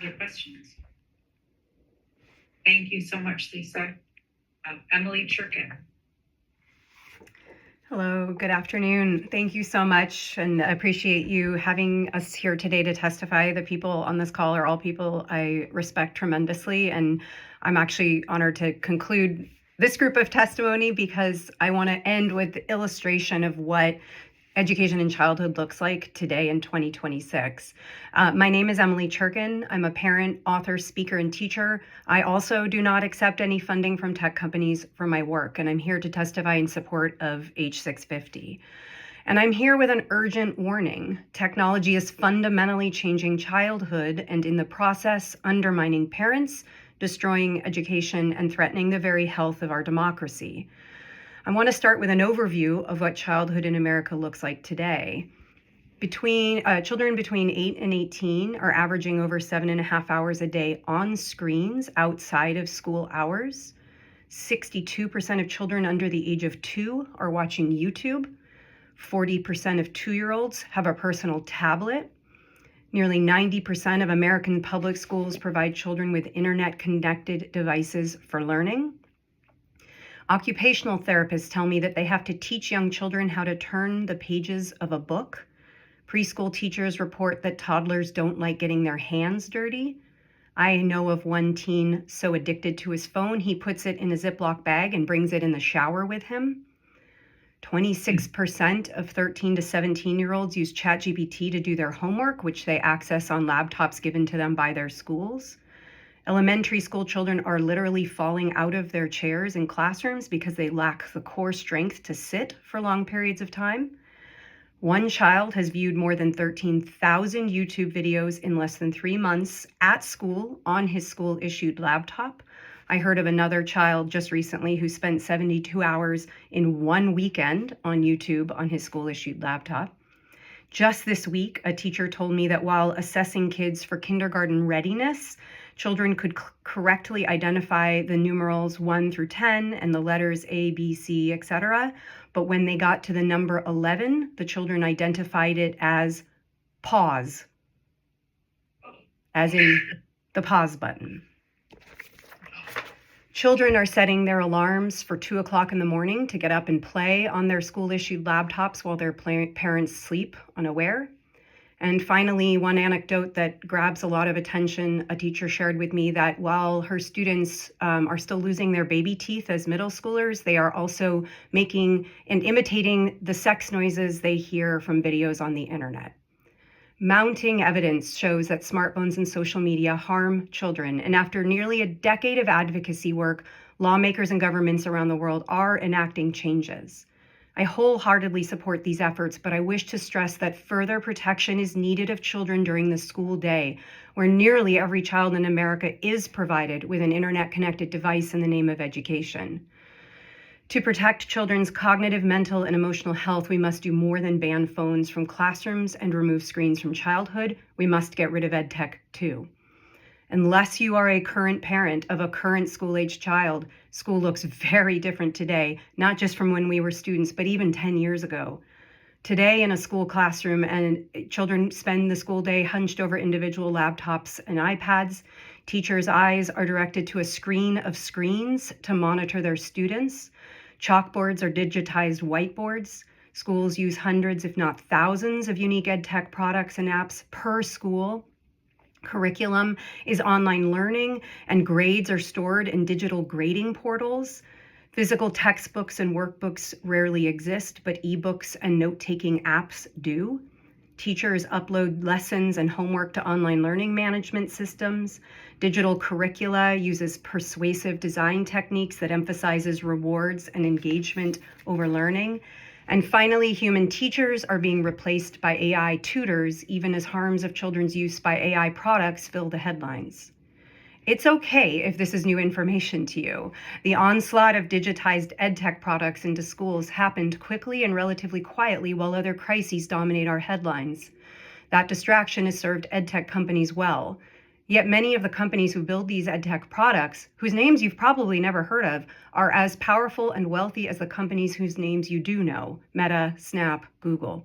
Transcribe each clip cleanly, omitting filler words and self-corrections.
Other questions? Thank you so much, Lisa. Emily Churkin. Hello, good afternoon. Thank you so much, and I appreciate you having us here today to testify. The people on this call are all people I respect tremendously, and I'm actually honored to conclude this group of testimony because I want to end with the illustration of what education in childhood looks like today in 2026. My name is Emily Churkin. I'm a parent, author, speaker, and teacher. I also do not accept any funding from tech companies for my work, and I'm here to testify in support of H650. And I'm here with an urgent warning. Technology is fundamentally changing childhood and in the process undermining parents, destroying education, and threatening the very health of our democracy. I want to start with an overview of what childhood in America looks like today. Children between 8 and 18 are averaging over 7.5 hours a day on screens outside of school hours. 62% of children under the age of 2 are watching YouTube. 40% of 2-year-olds have a personal tablet. Nearly 90% of American public schools provide children with internet-connected devices for learning. Occupational therapists tell me that they have to teach young children how to turn the pages of a book. Preschool teachers report that toddlers don't like getting their hands dirty. I know of one teen so addicted to his phone, he puts it in a Ziploc bag and brings it in the shower with him. 26% of 13 to 17-year-olds use ChatGPT to do their homework, which they access on laptops given to them by their schools. Elementary school children are literally falling out of their chairs in classrooms because they lack the core strength to sit for long periods of time. One child has viewed more than 13,000 YouTube videos in less than 3 months at school on his school-issued laptop. I heard of another child just recently who spent 72 hours in one weekend on YouTube on his school-issued laptop. Just this week, a teacher told me that while assessing kids for kindergarten readiness, children could correctly identify the numerals 1 through 10 and the letters A, B, C, etc. But when they got to the number 11, the children identified it as pause, as in the pause button. Children are setting their alarms for 2 o'clock in the morning to get up and play on their school-issued laptops while their parents sleep unaware. And finally, one anecdote that grabs a lot of attention, a teacher shared with me that while her students are still losing their baby teeth as middle schoolers, they are also making and imitating the sex noises they hear from videos on the internet. Mounting evidence shows that smartphones and social media harm children. And after nearly a decade of advocacy work, lawmakers and governments around the world are enacting changes. I wholeheartedly support these efforts, but I wish to stress that further protection is needed of children during the school day, where nearly every child in America is provided with an internet-connected device in the name of education. To protect children's cognitive, mental, and emotional health, we must do more than ban phones from classrooms and remove screens from childhood. We must get rid of EdTech too. Unless you are a current parent of a current school-age child, school looks very different today, not just from when we were students, but even 10 years ago. Today in a school classroom, and children spend the school day hunched over individual laptops and iPads. Teachers' eyes are directed to a screen of screens to monitor their students. Chalkboards are digitized whiteboards. Schools use hundreds, if not thousands, of unique EdTech products and apps per school. Curriculum is online learning, and grades are stored in digital grading portals. Physical textbooks and workbooks rarely exist, but ebooks and note-taking apps do. Teachers upload lessons and homework to online learning management systems. Digital curricula uses persuasive design techniques that emphasizes rewards and engagement over learning. And finally, human teachers are being replaced by AI tutors, even as harms of children's use by AI products fill the headlines. It's okay if this is new information to you. The onslaught of digitized EdTech products into schools happened quickly and relatively quietly while other crises dominate our headlines. That distraction has served EdTech companies well. Yet many of the companies who build these EdTech products, whose names you've probably never heard of, are as powerful and wealthy as the companies whose names you do know: Meta, Snap, Google.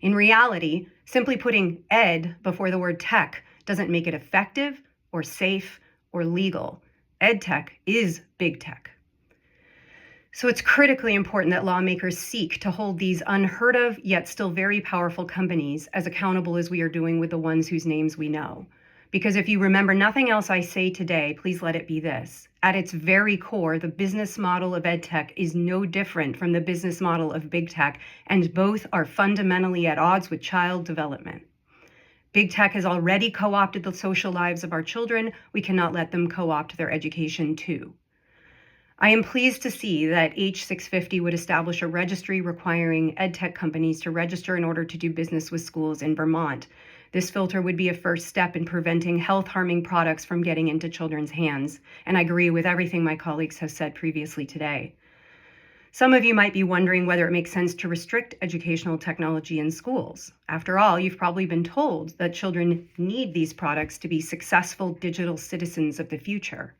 In reality, simply putting ed before the word tech doesn't make it effective or safe or legal. EdTech is big tech. So it's critically important that lawmakers seek to hold these unheard of yet still very powerful companies as accountable as we are doing with the ones whose names we know. Because if you remember nothing else I say today, please let it be this. At its very core, the business model of EdTech is no different from the business model of big tech, and both are fundamentally at odds with child development. Big tech has already co-opted the social lives of our children. We cannot let them co-opt their education too. I am pleased to see that H650 would establish a registry requiring EdTech companies to register in order to do business with schools in Vermont. This filter would be a first step in preventing health-harming products from getting into children's hands, and I agree with everything my colleagues have said previously today. Some of you might be wondering whether it makes sense to restrict educational technology in schools. After all, you've probably been told that children need these products to be successful digital citizens of the future.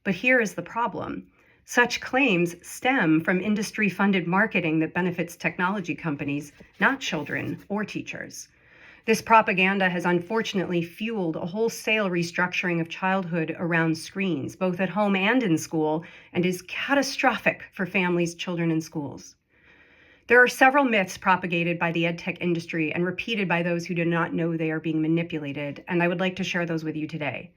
But here is the problem. Such claims stem from industry-funded marketing that benefits technology companies, not children or teachers. This propaganda has unfortunately fueled a wholesale restructuring of childhood around screens, both at home and in school, and is catastrophic for families, children, and schools. There are several myths propagated by the EdTech industry and repeated by those who do not know they are being manipulated, and I would like to share those with you today.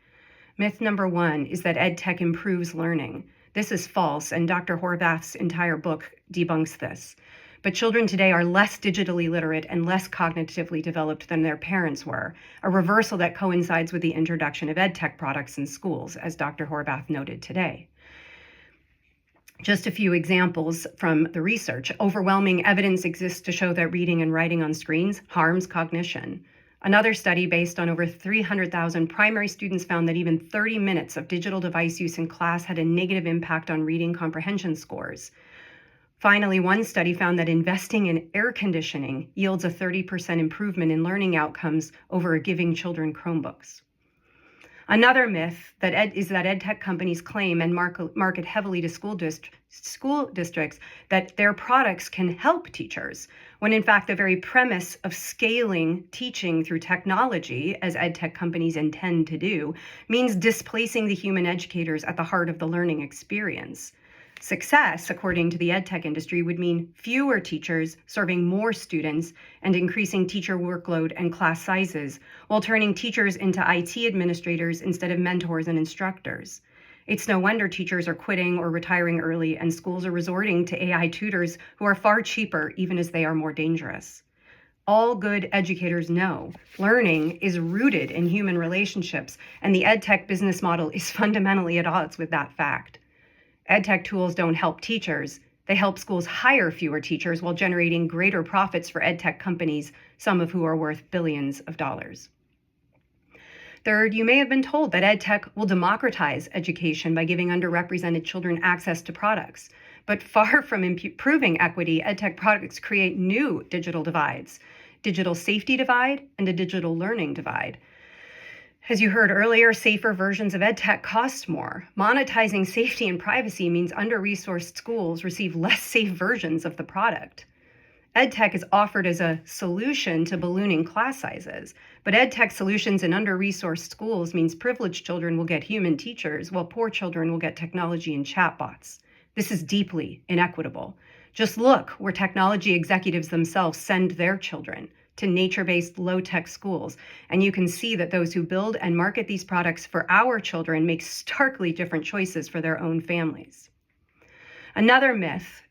Myth number 1 is that EdTech improves learning. This is false, and Dr. Horvath's entire book debunks this. But children today are less digitally literate and less cognitively developed than their parents were, a reversal that coincides with the introduction of EdTech products in schools, as Dr. Horvath noted today. Just a few examples from the research. Overwhelming evidence exists to show that reading and writing on screens harms cognition. Another study based on over 300,000 primary students found that even 30 minutes of digital device use in class had a negative impact on reading comprehension scores. Finally, one study found that investing in air conditioning yields a 30% improvement in learning outcomes over giving children Chromebooks. Another myth is that EdTech companies claim and market heavily to school districts that their products can help teachers, when in fact the very premise of scaling teaching through technology, as EdTech companies intend to do, means displacing the human educators at the heart of the learning experience. Success, according to the EdTech industry, would mean fewer teachers serving more students and increasing teacher workload and class sizes, while turning teachers into IT administrators instead of mentors and instructors. It's no wonder teachers are quitting or retiring early, and schools are resorting to AI tutors who are far cheaper, even as they are more dangerous. All good educators know learning is rooted in human relationships, and the EdTech business model is fundamentally at odds with that fact. EdTech tools don't help teachers. They help schools hire fewer teachers while generating greater profits for EdTech companies, some of who are worth billions of dollars. Third, you may have been told that EdTech will democratize education by giving underrepresented children access to products. But far from improving equity, EdTech products create new digital divides, digital safety divide and a digital learning divide. As you heard earlier, safer versions of EdTech cost more. Monetizing safety and privacy means under-resourced schools receive less safe versions of the product. EdTech is offered as a solution to ballooning class sizes, but EdTech solutions in under-resourced schools means privileged children will get human teachers, while poor children will get technology and chatbots. This is deeply inequitable. Just look where technology executives themselves send their children, to nature-based low-tech schools, and you can see that those who build and market these products for our children make starkly different choices for their own families. Another myth: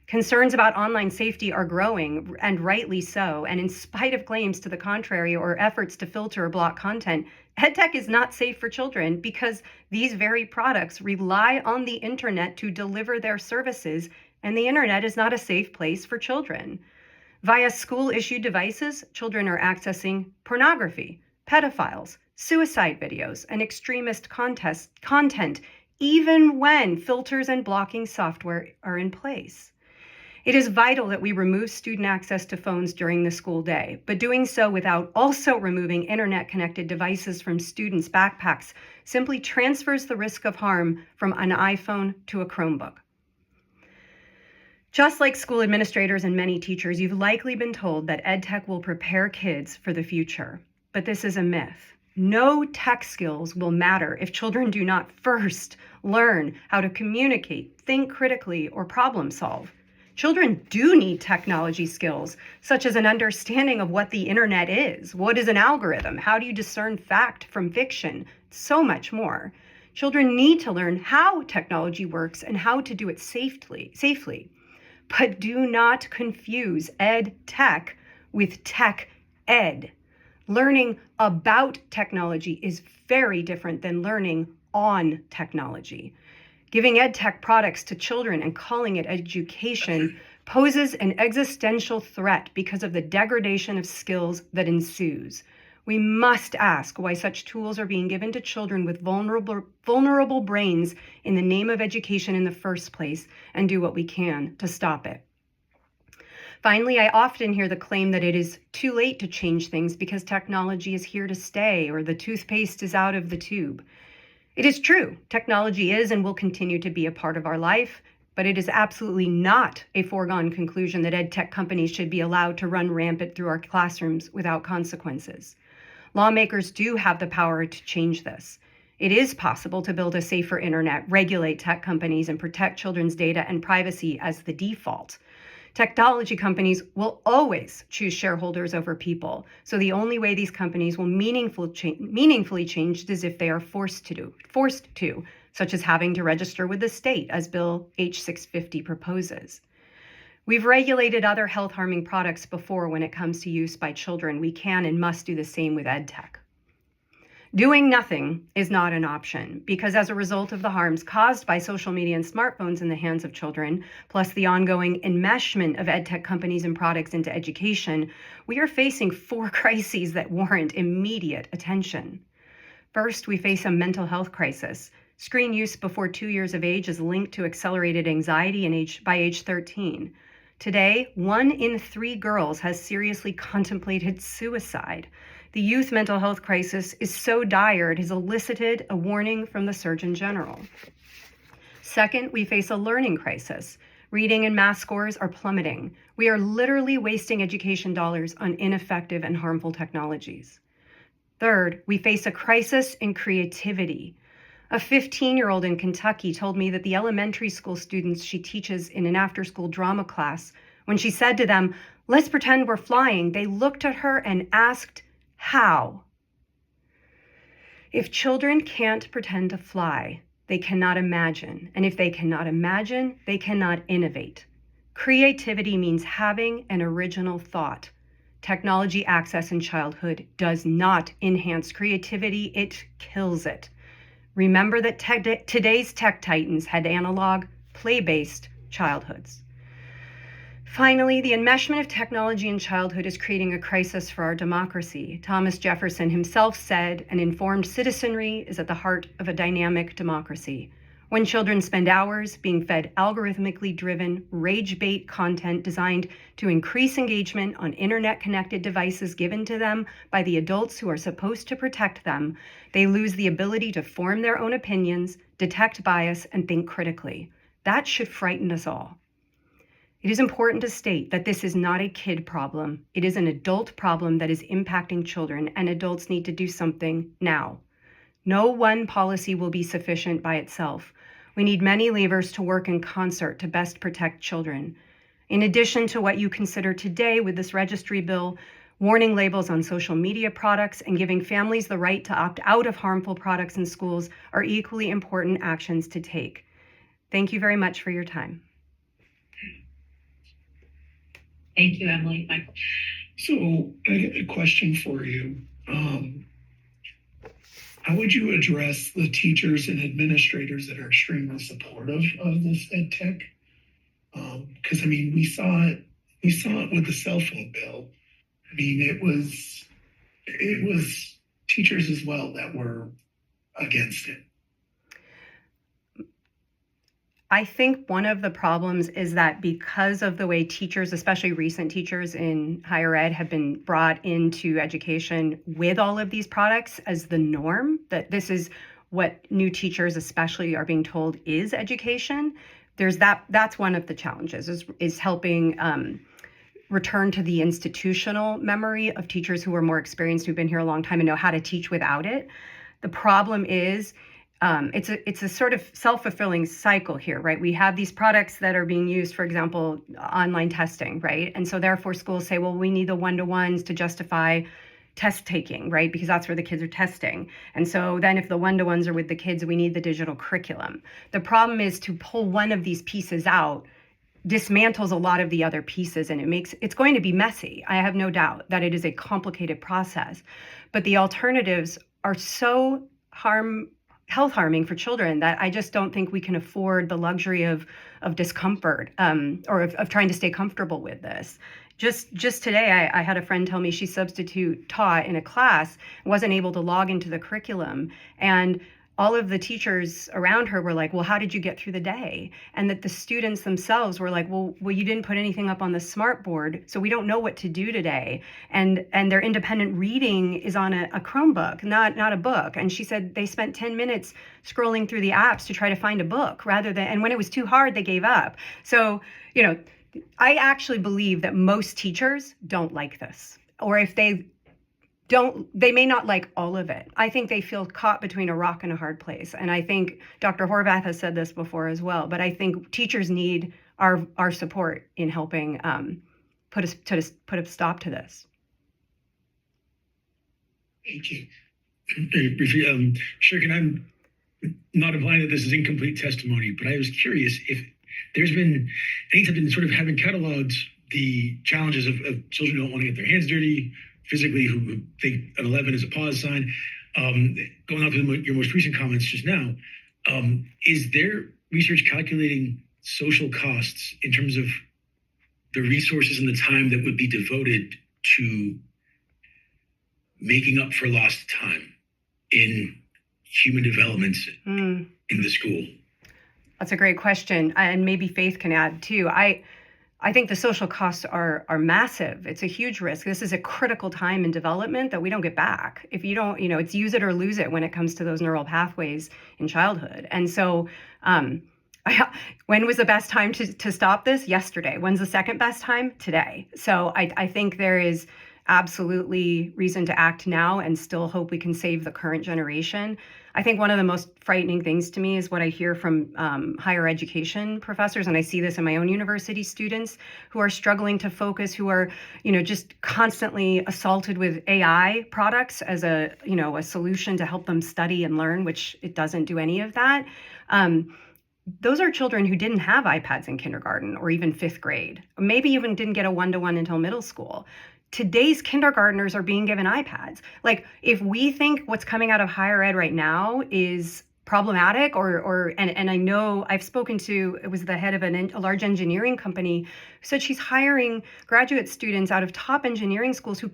concerns about online safety are growing, and rightly so, and in spite of claims to the contrary or efforts to filter or block content, EdTech is not safe for children because these very products rely on the internet to deliver their services, and the internet is not a safe place for children. Via school-issued devices, children are accessing pornography, pedophiles, suicide videos, and extremist content, even when filters and blocking software are in place. It is vital that we remove student access to phones during the school day, but doing so without also removing internet-connected devices from students' backpacks simply transfers the risk of harm from an iPhone to a Chromebook. Just like school administrators and many teachers, you've likely been told that EdTech will prepare kids for the future. But this is a myth. No tech skills will matter if children do not first learn how to communicate, think critically, or problem solve. Children do need technology skills, such as an understanding of what the internet is, what is an algorithm, how do you discern fact from fiction, so much more. Children need to learn how technology works and how to do it safely. But do not confuse EdTech with tech ed. Learning about technology is very different than learning on technology. Giving EdTech products to children and calling it education poses an existential threat because of the degradation of skills that ensues. We must ask why such tools are being given to children with vulnerable brains in the name of education in the first place, and do what we can to stop it. Finally, I often hear the claim that it is too late to change things because technology is here to stay, or the toothpaste is out of the tube. It is true, technology is and will continue to be a part of our life, but it is absolutely not a foregone conclusion that EdTech companies should be allowed to run rampant through our classrooms without consequences. Lawmakers do have the power to change this. It is possible to build a safer internet, regulate tech companies, and protect children's data and privacy as the default. Technology companies will always choose shareholders over people, so the only way these companies will meaningfully change is if they are forced to, such as having to register with the state, as Bill H650 proposes. We've regulated other health-harming products before when it comes to use by children. We can and must do the same with EdTech. Doing nothing is not an option because as a result of the harms caused by social media and smartphones in the hands of children, plus the ongoing enmeshment of EdTech companies and products into education, we are facing 4 crises that warrant immediate attention. First, we face a mental health crisis. Screen use before 2 years of age is linked to accelerated anxiety by age 13. Today, 1 in 3 girls has seriously contemplated suicide. The youth mental health crisis is so dire it has elicited a warning from the Surgeon General. Second, we face a learning crisis. Reading and math scores are plummeting. We are literally wasting education dollars on ineffective and harmful technologies. Third, we face a crisis in creativity. A 15-year-old in Kentucky told me that the elementary school students she teaches in an after-school drama class, when she said to them, "Let's pretend we're flying," they looked at her and asked, "How?" If children can't pretend to fly, they cannot imagine. And if they cannot imagine, they cannot innovate. Creativity means having an original thought. Technology access in childhood does not enhance creativity, it kills it. Remember that today's tech titans had analog, play-based childhoods. Finally, the enmeshment of technology in childhood is creating a crisis for our democracy. Thomas Jefferson himself said, "An informed citizenry is at the heart of a dynamic democracy." When children spend hours being fed algorithmically driven, rage-bait content designed to increase engagement on internet-connected devices given to them by the adults who are supposed to protect them, they lose the ability to form their own opinions, detect bias, and think critically. That should frighten us all. It is important to state that this is not a kid problem. It is an adult problem that is impacting children, and adults need to do something now. No one policy will be sufficient by itself. We need many levers to work in concert to best protect children. In addition to what you consider today with this registry bill, warning labels on social media products and giving families the right to opt out of harmful products in schools are equally important actions to take. Thank you very much for your time. Thank you, Emily. Michael. So I got a question for you. How would you address the teachers and administrators that are extremely supportive of this EdTech? Because I mean, we saw it with the cell phone bill. I mean, it was teachers as well that were against it. I think one of the problems is that because of the way teachers, especially recent teachers in higher ed, have been brought into education with all of these products as the norm, that this is what new teachers especially are being told is education. That's one of the challenges is helping return to the institutional memory of teachers who are more experienced, who've been here a long time and know how to teach without it. The problem is it's a sort of self-fulfilling cycle here, right? We have these products that are being used, for example, online testing, right? And so therefore schools say, well, we need the one-to-ones to justify test taking, right? Because that's where the kids are testing. And so then if the one-to-ones are with the kids, we need the digital curriculum. The problem is to pull one of these pieces out dismantles a lot of the other pieces, and it's going to be messy. I have no doubt that it is a complicated process, but the alternatives are so health harming for children that I just don't think we can afford the luxury of discomfort or of trying to stay comfortable with this. Just today, I had a friend tell me she substitute taught in a class, wasn't able to log into the curriculum, and all of the teachers around her were like, well, how did you get through the day? And that the students themselves were like, well, you didn't put anything up on the smart board, so we don't know what to do today. And their independent reading is on a Chromebook, not a book. And she said they spent 10 minutes scrolling through the apps to try to find a book and when it was too hard, they gave up. So, I actually believe that most teachers don't like this, or if they may not like all of it. I think they feel caught between a rock and a hard place. And I think Dr. Horvath has said this before as well, but I think teachers need our support in helping put a stop to this. Thank you. Very briefly, Shirkin, I'm not implying that this is incomplete testimony, but I was curious if there's been any time in sort of having cataloged the challenges of children who don't want to get their hands dirty, physically, who think an 11 is a pause sign. Going off of your most recent comments just now, is there research calculating social costs in terms of the resources and the time that would be devoted to making up for lost time in human development in the school? That's a great question. And maybe Faith can add too. I think the social costs are massive. It's a huge risk. This is a critical time in development that we don't get back. If you don't, it's use it or lose it when it comes to those neural pathways in childhood. And so when was the best time to stop this? Yesterday. When's the second best time? Today. So I think there is absolutely reason to act now and still hope we can save the current generation. I think one of the most frightening things to me is what I hear from higher education professors, and I see this in my own university students who are struggling to focus, who are, just constantly assaulted with AI products as a solution to help them study and learn, which it doesn't do any of that. Those are children who didn't have iPads in kindergarten or even fifth grade, or maybe even didn't get a one-to-one until middle school. Today's kindergartners are being given iPads. Like, if we think what's coming out of higher ed right now is problematic, and I know I've spoken to, it was the head of a large engineering company who said she's hiring graduate students out of top engineering schools who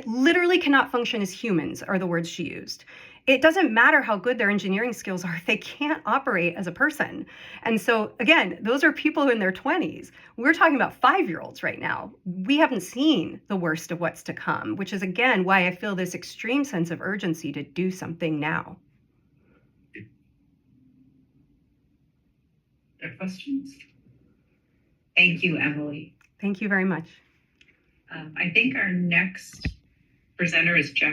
literally cannot function as humans, are the words she used. It doesn't matter how good their engineering skills are, they can't operate as a person. And so again, those are people in their 20s. We're talking about 5-year-olds right now. We haven't seen the worst of what's to come, which is again why I feel this extreme sense of urgency to do something now. Other questions? Thank you, Emily. Thank you very much. I think our next presenter is Jeff.